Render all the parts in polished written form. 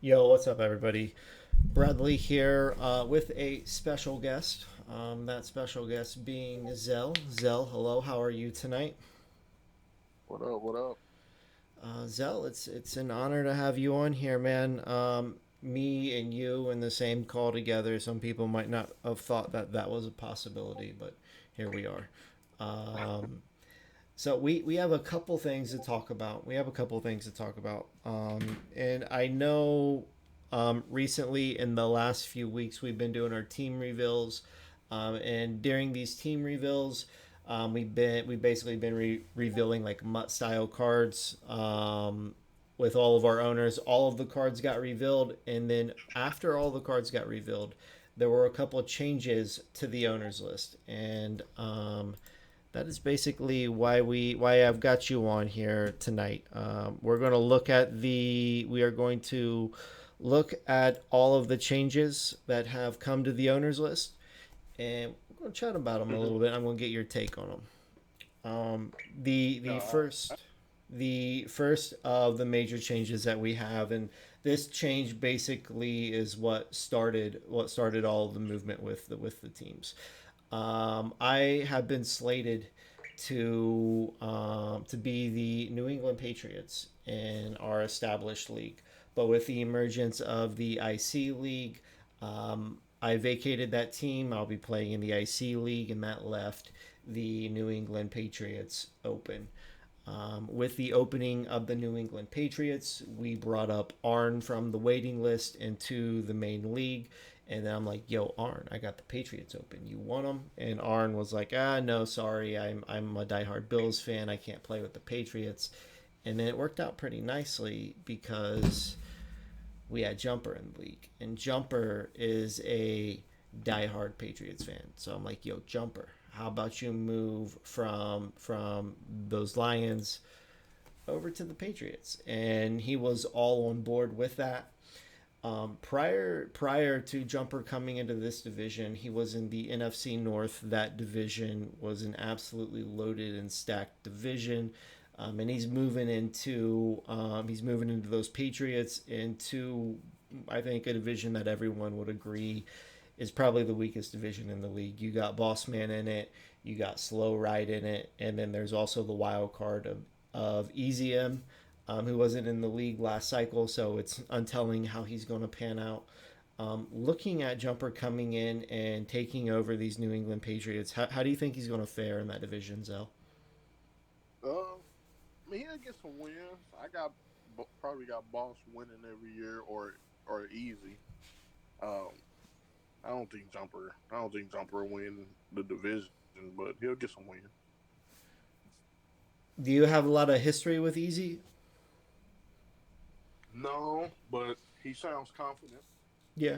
Yo, what's up, everybody? Bradley here with a special guest. That special guest being Zell. Zell, hello. How are you tonight? What up? What up? Zell, it's an honor to have you on here, man. Me and you in the same call together. Some people might not have thought that that was a possibility, but here we are. Um, so we have a couple things to talk about. And I know recently in the last few weeks we've been doing our team reveals, and during these team reveals, we've basically been revealing like MUT style cards. With all of our owners, all of the cards got revealed, and then after all the cards got revealed, there were a couple of changes to the owners list, and that is basically why I've got you on here tonight. We are going to look at all of the changes that have come to the owners list, and we're going to chat about them a Hmm. little bit. I'm going to get your take on them. The Yeah, the first the first of the major changes that we have, and this change basically is what started all of the movement with the teams. I have been slated to be the New England Patriots in our established league, but with the emergence of the IC league, I vacated that team. I'll be playing in the IC league, and that left the New England Patriots open. With the opening of the New England Patriots, we brought up Arn from the waiting list into the main league. And then I'm like, yo, Arn, I got the Patriots open. You want them? And Arn was like, no, sorry. I'm a diehard Bills fan. I can't play with the Patriots. And then it worked out pretty nicely because we had Jumper in the league. And Jumper is a diehard Patriots fan. So I'm like, yo, Jumper, how about you move from those Lions over to the Patriots? And he was all on board with that. Prior to Jumper coming into this division, he was in the NFC North. That division was an absolutely loaded and stacked division, and he's moving into those Patriots into, I think, a division that everyone would agree is probably the weakest division in the league. You got Boss Man in it, you got Slow Ride in it, and then there's also the wild card of Easy M, who wasn't in the league last cycle, so it's untelling how he's going to pan out. Looking at Jumper coming in and taking over these New England Patriots, how do you think he's going to fare in that division, Zell? um, I mean, he'll get some wins. Probably got Boss winning every year or easy. Um, I don't think Jumper will win the division, but he'll get some wins. Do you have a lot of history with Easy? No, but he sounds confident. Yeah.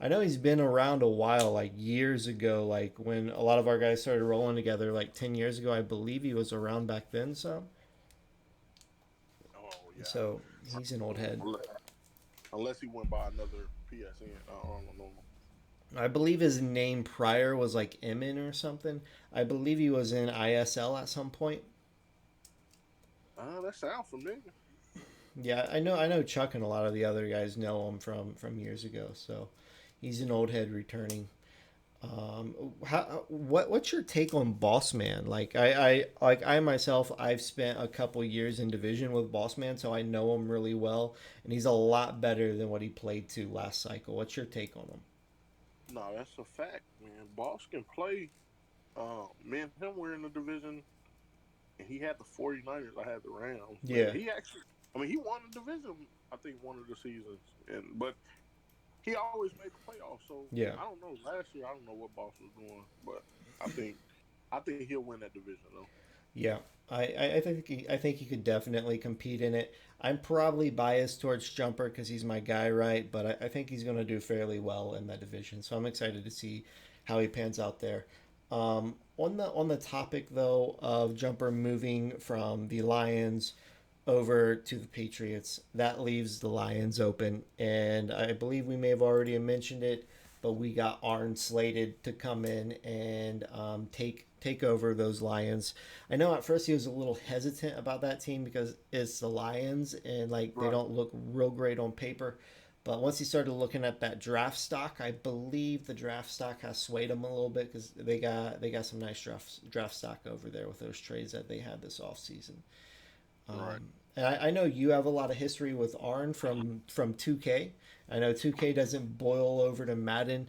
I know he's been around a while, like years ago, like when a lot of our guys started rolling together, like 10 years ago. I believe he was around back then, Oh yeah, so he's an old head. unless he went by another PSN. I don't know. I believe his name prior was like Emin or something. I believe he was in ISL at some point. That sounds familiar. Yeah, I know Chuck and a lot of the other guys know him from years ago, so he's an old head returning. What's your take on Boss Man? I myself, I've spent a couple years in division with Boss Man, so I know him really well, and he's a lot better than what he played to last cycle. What's your take on him? No, that's a fact, man. Boss can play. Me and him were in the division, and he had the 49ers. I had the Rams. Man, Yeah, he won the division. I think one of the seasons, but he always made the playoffs. So yeah. I don't know. Last year, I don't know what Boss was doing, but I think I think he'll win that division though. Yeah, I think he could definitely compete in it. I'm probably biased towards Jumper because he's my guy, right? But I think he's going to do fairly well in that division. So I'm excited to see how he pans out there. On the topic though of Jumper moving from the Lions over to the Patriots, that leaves the Lions open, and I believe we may have already mentioned it, but we got Arn slated to come in and take over those Lions. I know at first he was a little hesitant about that team because it's the Lions and like they Right. don't look real great on paper, But once he started looking at that draft stock, I believe the draft stock has swayed him a little bit because they got some nice draft stock over there with those trades that they had this offseason. Right. And I know you have a lot of history with Arn from 2K. I know 2K doesn't boil over to Madden.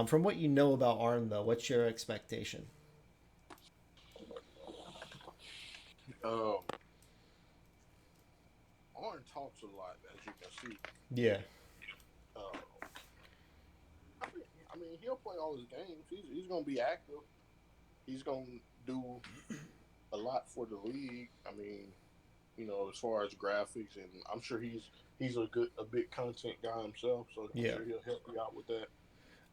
From what you know about Arn, though, what's your expectation? Um, Arn talks a lot, as you can see. Yeah, Uh, I mean, he'll play all his games. He's going to be active. He's going to do a lot for the league. I mean, as far as graphics, and I'm sure he's a big content guy himself, so I'm yeah. sure he'll help you out with that.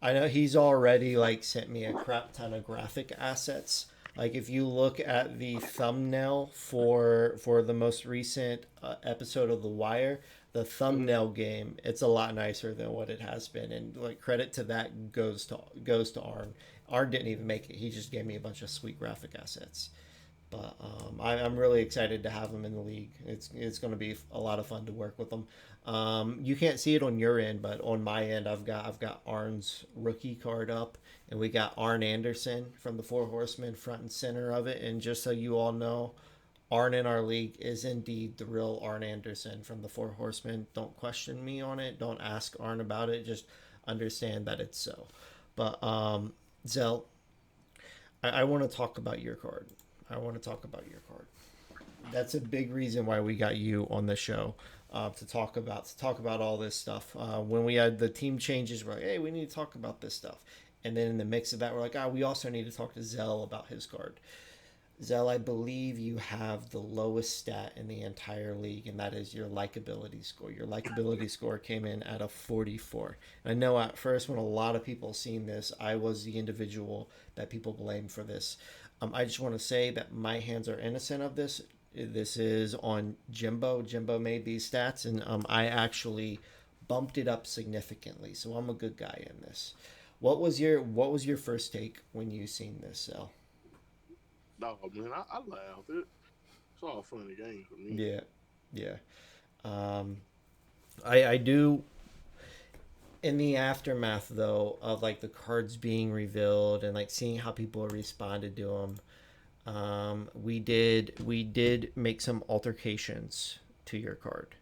I know he's already like sent me a crap ton of graphic assets. Like if you look at the thumbnail for the most recent episode of The Wire, the Mm-hmm. thumbnail game, it's a lot nicer than what it has been. And like credit to that goes to Arn. Arn didn't even make it. He just gave me a bunch of sweet graphic assets. But I'm really excited to have him in the league. It's going to be a lot of fun to work with him. You can't see it on your end, but on my end, I've got Arn's rookie card up, and we got Arn Anderson from the Four Horsemen front and center of it. And just so you all know, Arn in our league is indeed the real Arn Anderson from the Four Horsemen. Don't question me on it. Don't ask Arn about it. Just understand that it's so. But Zell, I want to talk about your card. I want to talk about your card. That's a big reason why we got you on the show to talk about all this stuff. When we had the team changes, we're like, hey, we need to talk about this stuff. And then in the mix of that, we're like, we also need to talk to Zell about his card. Zell, I believe you have the lowest stat in the entire league, and that is your likability score. Your likability score came in at a 44. And I know at first, when a lot of people seen this, I was the individual that people blamed for this. I just want to say that my hands are innocent of this. This is on Jimbo. Jimbo made these stats, and I actually bumped it up significantly. So I'm a good guy in this. What was your first take when you seen this, Zell? No, man, I laugh. It's all fun and games with me. Yeah, yeah. Um, I do in the aftermath though of like the cards being revealed and like seeing how people responded to them. We did make some altercations to your card,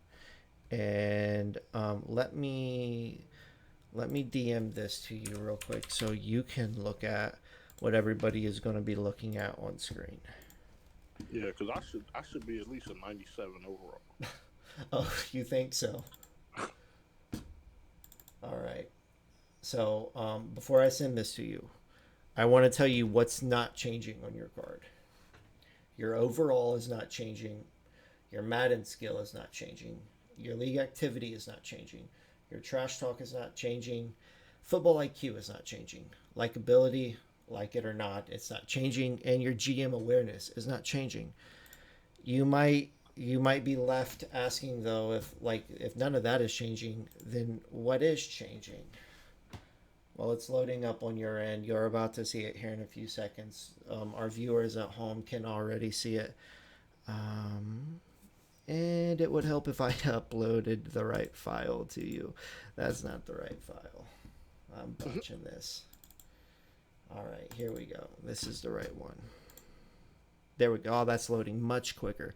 and let me DM this to you real quick so you can look at what everybody is going to be looking at on screen. Yeah, because I should be at least a 97 overall. Oh, you think so? All right. So before I send this to you, I want to tell you what's not changing on your card. Your overall is not changing. Your Madden skill is not changing. Your league activity is not changing. Your trash talk is not changing. Football IQ is not changing. Likability, like it or not, it's not changing. And your GM awareness is not changing. You might be left asking though if none of that is changing, then what is changing? Well, it's loading up on your end. You're about to see it here in a few seconds. Our viewers at home can already see it. Um, and it would help if I uploaded the right file to you. That's not the right file. I'm botching this. All right, here we go. This is the right one. There we go. Oh, that's loading much quicker.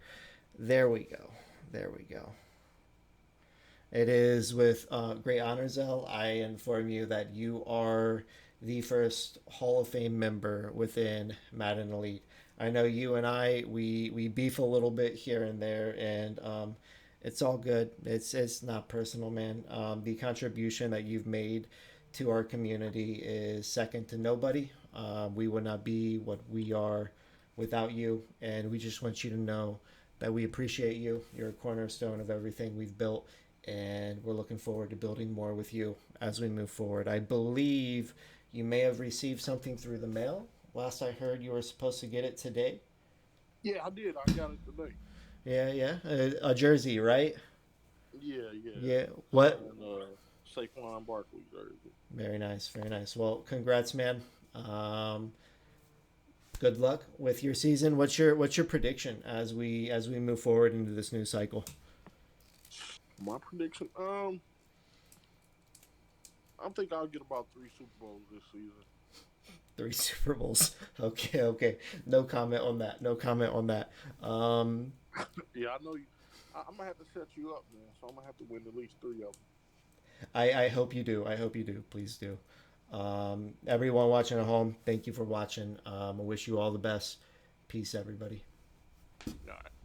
There we go. There we go. It is with great honor, Zell. I inform you that you are the first Hall of Fame member within Madden Elite. I know you and we beef a little bit here and there, and it's all good. It's not personal, man. The contribution that you've made to our community is second to nobody. We would not be what we are without you, and we just want you to know that we appreciate you. You're a cornerstone of everything we've built, and we're looking forward to building more with you as we move forward. I believe you may have received something through the mail. Last I heard, you were supposed to get it today. Yeah, I did. I got it today. Yeah, yeah, a jersey, right? Yeah, yeah. Yeah. What? Signed Saquon Barkley jersey. Very nice, very nice. Well, congrats, man. Um, Good luck with your season. What's your prediction as we move forward into this new cycle? My prediction. I think I'll get about 3 Super Bowls this season. Three Super Bowls. Okay, okay. No comment on that. No comment on that. Um, Yeah, I know you. I'm gonna have to set you up, man. So I'm gonna have to win at least 3 of them. I hope you do. I hope you do. Please do. Everyone watching at home, thank you for watching. I wish you all the best. Peace, everybody. All right.